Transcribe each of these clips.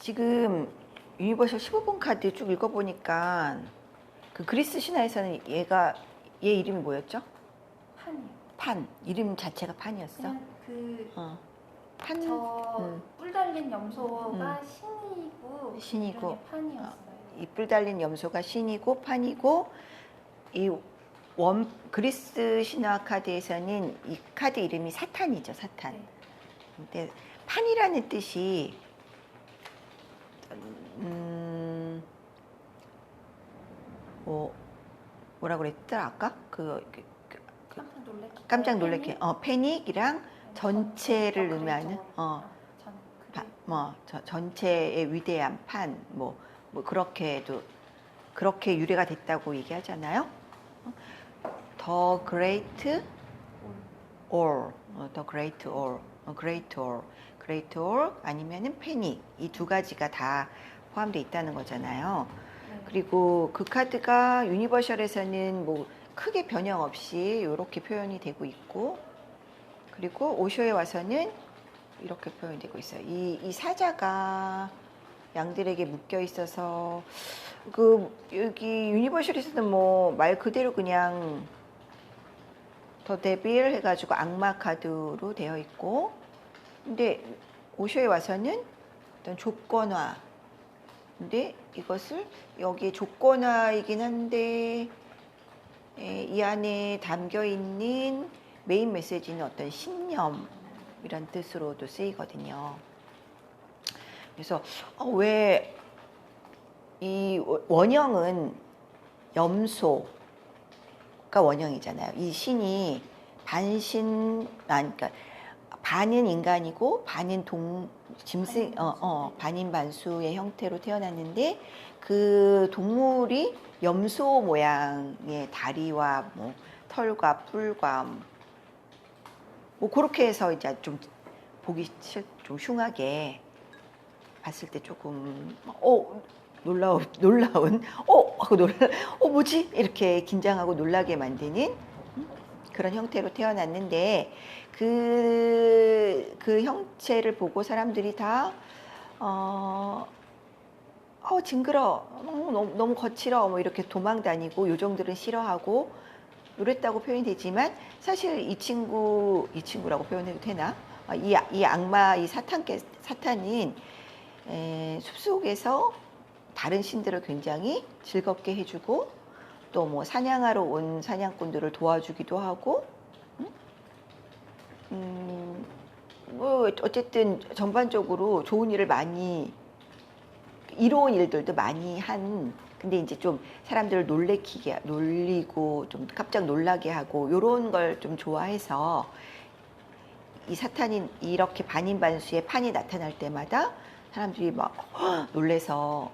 지금 유니버셜 15번 카드 쭉 읽어보니까 그 그리스 신화에서는 얘 이름이 뭐였죠? 판이요. 판. 이름 자체가 판이었어? 그냥 그 판? 저 뿔 달린 염소가 신이고 신이고. 이름이 판이었어요. 이 뿔 달린 염소가 신이고 판이고, 이 그리스 신화 카드에서는 이 카드 이름이 사탄이죠, 사탄. 네. 근데 판이라는 뜻이 뭐라 그랬더라 아까? 깜짝 놀래키. 깜짝 놀래게 패닉이랑 전체를 의미하는 전체의 위대한 판 뭐 그렇게 유래가 됐다고 얘기하잖아요. The Great All, The Great All, Great All 아니면은 패닉, 이 두 가지가 다 포함되어 있다는 거잖아요. 네. 그리고 그 카드가 유니버셜에서는 뭐 크게 변형 없이 이렇게 표현이 되고 있고, 그리고 오쇼에 와서는 이렇게 표현이 되고 있어요. 이 사자가 양들에게 묶여 있어서 여기 유니버셜에서는 뭐 말 그대로 그냥 더 데빌 해가지고 악마 카드로 되어 있고, 근데 오쇼에 와서는 어떤 조건화. 근데 이것을 여기에 조건화이긴 한데 이 안에 담겨 있는 메인 메시지는 어떤 신념이란 뜻으로도 쓰이거든요. 그래서 왜 이 원형은 염소가 원형이잖아요. 이 신이 그러니까 반은 인간이고 반은 반인반수의 형태로 태어났는데, 그 동물이 염소 모양의 다리와 뭐 털과 뿔과 뭐 그렇게 해서 이제 좀 보기 좀 흉하게 봤을 때 조금 놀라운 하고 뭐지 이렇게 긴장하고 놀라게 만드는 그런 형태로 태어났는데, 그 형체를 보고 사람들이 다 징그러, 너무 거칠어, 뭐 이렇게 도망 다니고 요정들은 싫어하고 이랬다고 표현이 되지만, 사실 이 친구라고 표현해도 되나? 이 악마, 이 사탄은 숲속에서 다른 신들을 굉장히 즐겁게 해주고, 또 뭐 사냥하러 온 사냥꾼들을 도와주기도 하고, 뭐 어쨌든 전반적으로 좋은 일을 많이, 이로운 일들도 많이 근데 이제 좀 사람들을 놀리고 좀 깜짝 놀라게 하고 요런 걸 좀 좋아해서, 이 사탄이 이렇게 반인반수의 판이 나타날 때마다 사람들이 막 놀래서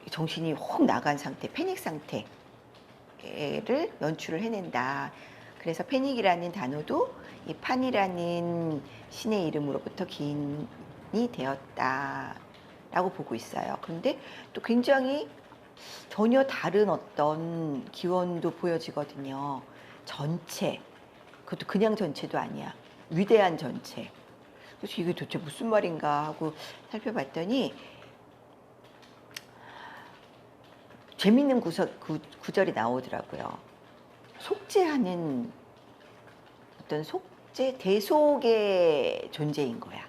정신이 혹 나간 상태, 패닉 상태를 연출을 해낸다. 그래서 패닉이라는 단어도 이 판이라는 신의 이름으로부터 기인이 되었다라고 보고 있어요. 그런데 또 굉장히 전혀 다른 어떤 기원도 보여지거든요. 전체, 그것도 그냥 전체도 아니야. 위대한 전체. 그래서 이게 도대체 무슨 말인가 하고 살펴봤더니 재밌는 구절이 나오더라고요. 속죄하는 어떤 대속의 존재인 거야.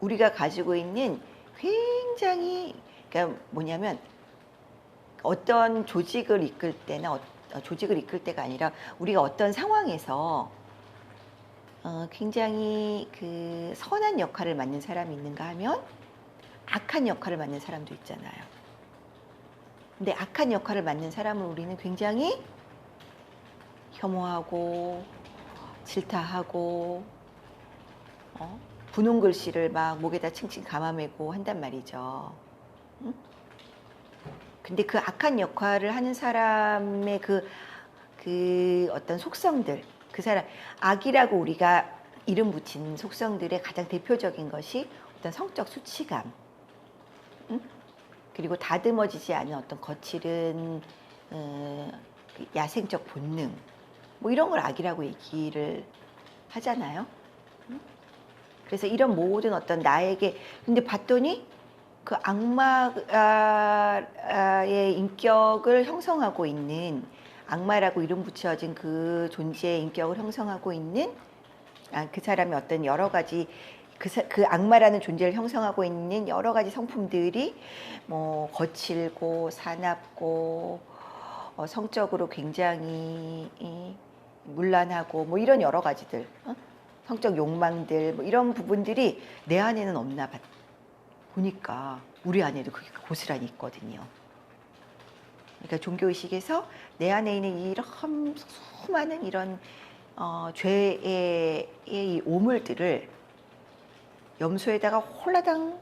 우리가 가지고 있는 굉장히, 그러니까 뭐냐면 어떤 조직을 이끌 때나 조직을 이끌 때가 아니라 우리가 어떤 상황에서 굉장히 그 선한 역할을 맡는 사람이 있는가 하면 악한 역할을 맡는 사람도 있잖아요. 근데 악한 역할을 맡는 사람을 우리는 굉장히 혐오하고 질타하고 분홍 글씨를 막 목에다 칭칭 감아매고 한단 말이죠. 응? 근데 그 악한 역할을 하는 사람의 그 어떤 속성들, 그 사람, 악이라고 우리가 이름 붙인 속성들의 가장 대표적인 것이 어떤 성적 수치감, 응? 그리고 다듬어지지 않은 어떤 거칠은 야생적 본능, 뭐 이런 걸 악이라고 얘기를 하잖아요. 그래서 이런 모든 어떤 나에게 근데 봤더니 그 악마의 인격을 형성하고 있는 악마라고 이름 붙여진 그 존재의 인격을 형성하고 있는 그 사람의 어떤 여러 가지 그 악마라는 존재를 형성하고 있는 여러 가지 성품들이 뭐 거칠고 사납고 성적으로 굉장히 문란하고 뭐 이런 여러 가지들 성적 욕망들 뭐 이런 부분들이 내 안에는 없나 보니까 우리 안에도 그게 고스란히 있거든요. 그러니까 종교의식에서 내 안에 있는 이런 수많은 이런 죄의 이 오물들을 염소에다가 홀라당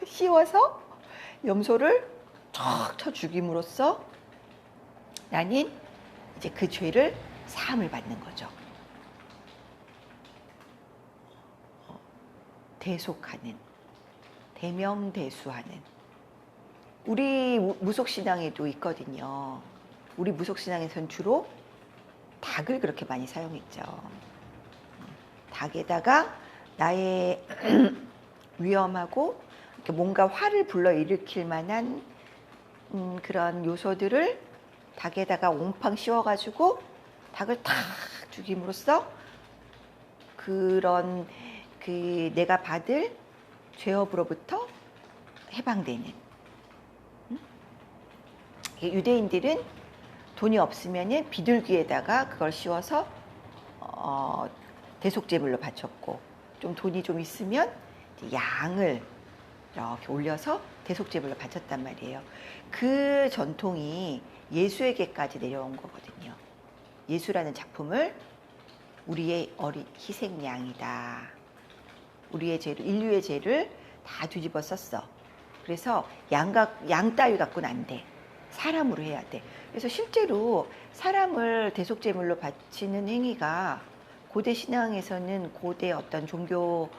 씌워서 염소를 척 쳐 죽임으로써 나는 이제 그 죄를 사함을 받는 거죠. 대속하는, 대명대수하는. 우리 무속신앙에도 있거든요. 우리 무속신앙에서는 주로 닭을 그렇게 많이 사용했죠. 닭에다가 나의 위험하고 뭔가 화를 불러일으킬 만한 그런 요소들을 닭에다가 옹팡 씌워가지고 닭을 탁 죽임으로써 그런 그 내가 받을 죄업으로부터 해방되는. 유대인들은 돈이 없으면 비둘기에다가 그걸 씌워서 대속제물로 바쳤고, 좀 돈이 좀 있으면 양을 이렇게 올려서 대속제물로 바쳤단 말이에요. 그 전통이 예수에게까지 내려온 거거든요. 예수라는 작품을 우리의 희생양이다. 우리의 죄를, 인류의 죄를 다 뒤집어 썼어. 그래서 양 따위 갖고는 안 돼. 사람으로 해야 돼. 그래서 실제로 사람을 대속제물로 바치는 행위가 고대 신앙에서는, 고대 어떤 종교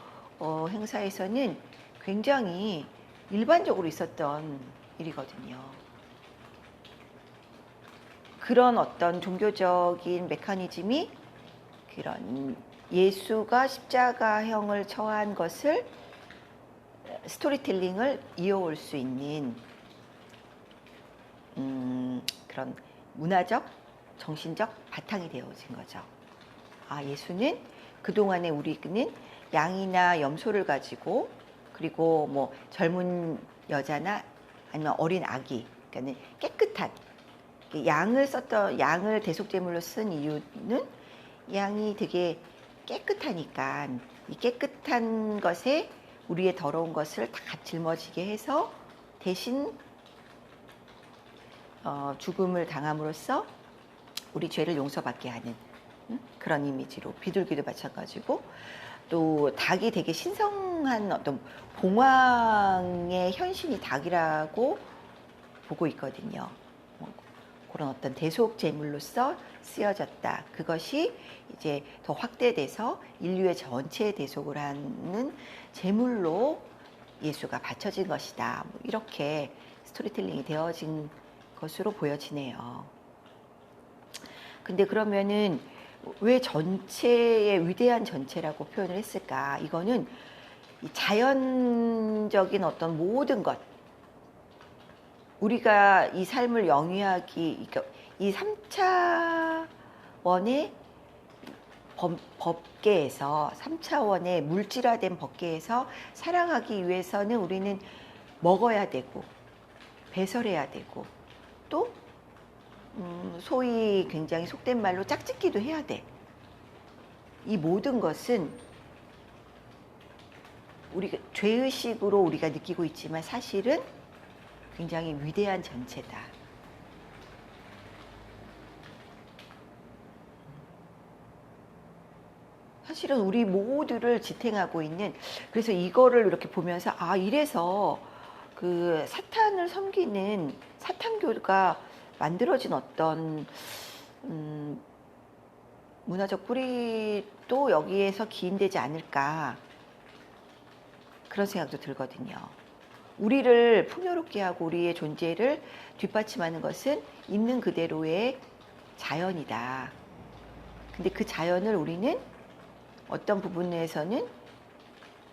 행사에서는 굉장히 일반적으로 있었던 일이거든요. 그런 어떤 종교적인 메커니즘이 그런 예수가 십자가형을 처한 것을 스토리텔링을 이어올 수 있는 그런 문화적, 정신적 바탕이 되어진 거죠. 아, 예수는 그동안에 우리는 양이나 염소를 가지고, 그리고 뭐 젊은 여자나 아니면 어린 아기, 그러니까 깨끗한 양을 대속제물로 쓴 이유는 양이 되게 깨끗하니까 이 깨끗한 것에 우리의 더러운 것을 다 짊어지게 해서 대신 죽음을 당함으로써 우리 죄를 용서받게 하는 그런 이미지로, 비둘기도 마찬가지고, 또 닭이 되게 신성한 어떤 봉황의 현신이 닭이라고 보고 있거든요. 그런 어떤 대속 제물로서 쓰여졌다. 그것이 이제 더 확대돼서 인류의 전체 대속을 하는 제물로 예수가 바쳐진 것이다. 이렇게 스토리텔링이 되어진 것으로 보여지네요. 근데 그러면은 왜 전체의 위대한 전체라고 표현을 했을까? 이거는 자연적인 어떤 모든 것, 우리가 이 삶을 영위하기, 이 3차원의 법계에서, 3차원의 물질화된 법계에서 살아가기 위해서는 우리는 먹어야 되고, 배설해야 되고, 또 소위 굉장히 속된 말로 짝짓기도 해야 돼. 이 모든 것은 우리가 죄의식으로 우리가 느끼고 있지만 사실은 굉장히 위대한 전체다. 사실은 우리 모두를 지탱하고 있는, 그래서 이거를 이렇게 보면서 아, 이래서 그 사탄을 섬기는 사탄교가 만들어진 어떤 문화적 뿌리도 여기에서 기인되지 않을까, 그런 생각도 들거든요. 우리를 풍요롭게 하고 우리의 존재를 뒷받침하는 것은 있는 그대로의 자연이다. 근데 그 자연을 우리는 어떤 부분에서는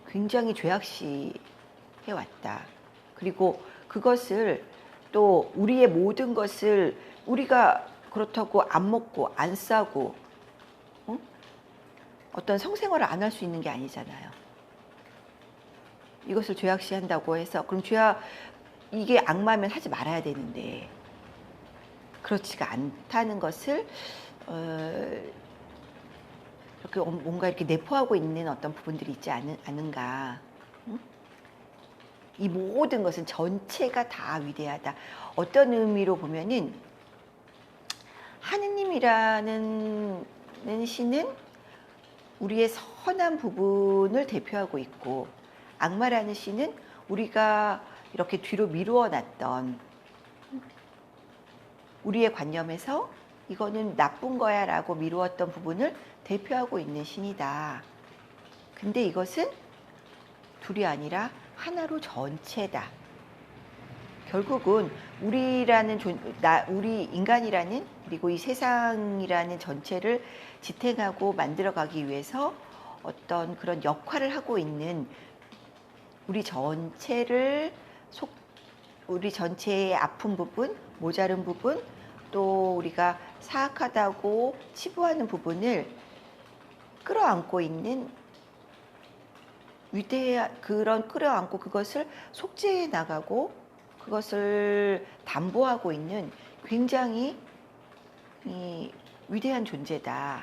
굉장히 죄악시해 왔다. 그리고 그것을 또 우리의 모든 것을 우리가 그렇다고 안 먹고 안 싸고 어떤 성생활을 안 할 수 있는 게 아니잖아요. 이것을 죄악시한다고 해서 그럼 이게 악마면 하지 말아야 되는데 그렇지가 않다는 것을 이렇게 뭔가 이렇게 내포하고 있는 어떤 부분들이 있지 않은가. 이 모든 것은 전체가 다 위대하다. 어떤 의미로 보면은 하느님이라는 신은 우리의 선한 부분을 대표하고 있고 악마라는 신은 우리가 이렇게 뒤로 미루어 놨던 우리의 관념에서 이거는 나쁜 거야 라고 미루었던 부분을 대표하고 있는 신이다. 근데 이것은 둘이 아니라 하나로 전체다. 결국은 우리 인간이라는 그리고 이 세상이라는 전체를 지탱하고 만들어가기 위해서 어떤 그런 역할을 하고 있는 우리 전체의 아픈 부분, 모자른 부분, 또 우리가 사악하다고 치부하는 부분을 끌어안고 있는 끌어안고 그것을 속죄해 나가고 그것을 담보하고 있는 굉장히 위대한 존재다.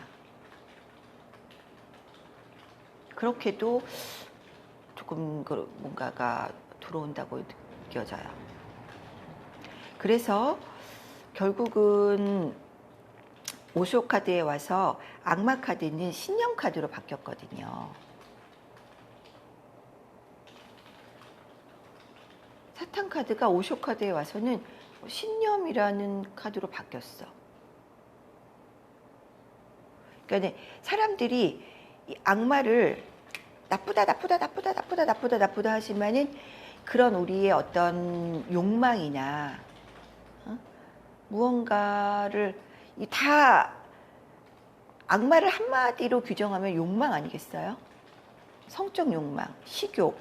그렇게도 조금 뭔가가 들어온다고 느껴져요. 그래서 결국은 오쇼 카드에 와서 악마 카드는 신념 카드로 바뀌었거든요. 사탄 카드가 오쇼 카드에 와서는 신념이라는 카드로 바뀌었어. 그러니까 사람들이 이 악마를 나쁘다 하지만은 그런 우리의 어떤 욕망이나 무언가를 다 악마를 한마디로 규정하면 욕망 아니겠어요? 성적 욕망, 식욕,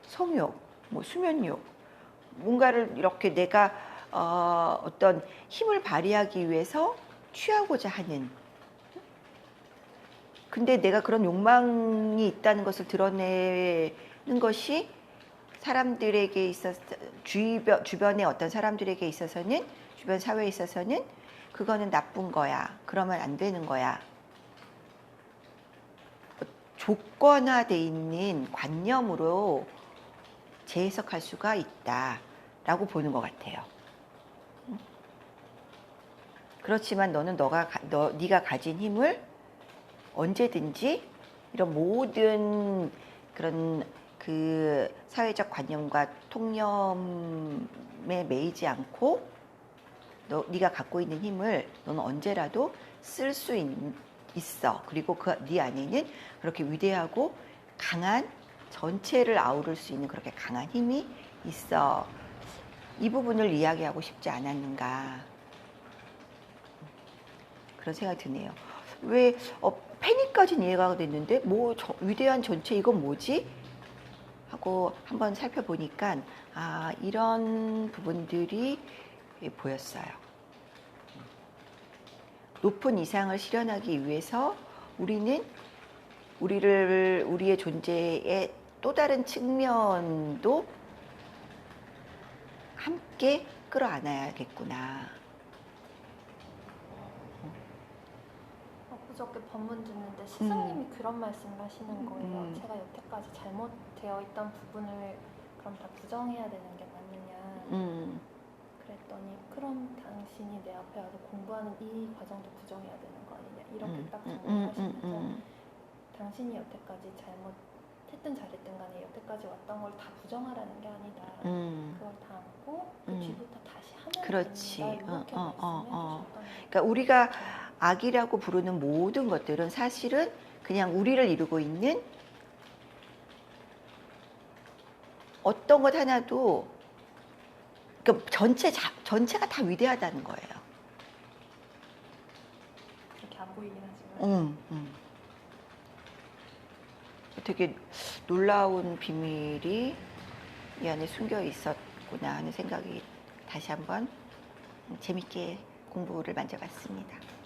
성욕, 수면욕, 뭔가를 이렇게 내가 어떤 힘을 발휘하기 위해서 취하고자 하는. 근데 내가 그런 욕망이 있다는 것을 드러내는 것이 사람들에게 있어서 주변의 어떤 사람들에게 있어서는 주변 사회에 있어서는 그거는 나쁜 거야. 그러면 안 되는 거야. 조건화돼 있는 관념으로 재해석할 수가 있다라고 보는 것 같아요. 그렇지만 너는 네가 가진 힘을 언제든지 이런 모든 그런 그 사회적 관념과 통념에 매이지 않고 네가 갖고 있는 힘을 너는 언제라도 쓸 수 있어. 그리고 네 안에는 그렇게 위대하고 강한 전체를 아우를 수 있는 그렇게 강한 힘이 있어. 이 부분을 이야기하고 싶지 않았는가 그런 생각이 드네요. 왜 패닉까지는 이해가 됐는데 위대한 전체 이건 뭐지? 하고 한번 살펴보니까 이런 부분들이 보였어요. 높은 이상을 실현하기 위해서 우리의 존재의 또 다른 측면도 함께 끌어안아야겠구나. 그저께 법문 듣는데 스승님이 그런 말씀을 하시는 거예요. 제가 여태까지 잘못되어 있던 부분을 그럼 다 부정해야 되는 게 맞느냐. 그랬더니 그럼 당신이 내 앞에 와서 공부하는 이 과정도 부정해야 되는 거 아니냐. 이렇게 딱 정리하시면서 당신이 여태까지 잘못했든 잘했든 간에 여태까지 왔던 걸 다 부정하라는 게 아니다. 그걸 다 안고 그 뒤부터 다시 하면 그렇지. 된다. 이렇게 말씀해 주셨던 그러니까 우리가 악이라고 부르는 모든 것들은 사실은 그냥 우리를 이루고 있는 어떤 것 하나도 그러니까 전체가 다 위대하다는 거예요. 그렇게 안 보이긴 하지만. 되게 놀라운 비밀이 이 안에 숨겨 있었구나 하는 생각이 다시 한번 재밌게 공부를 만져봤습니다.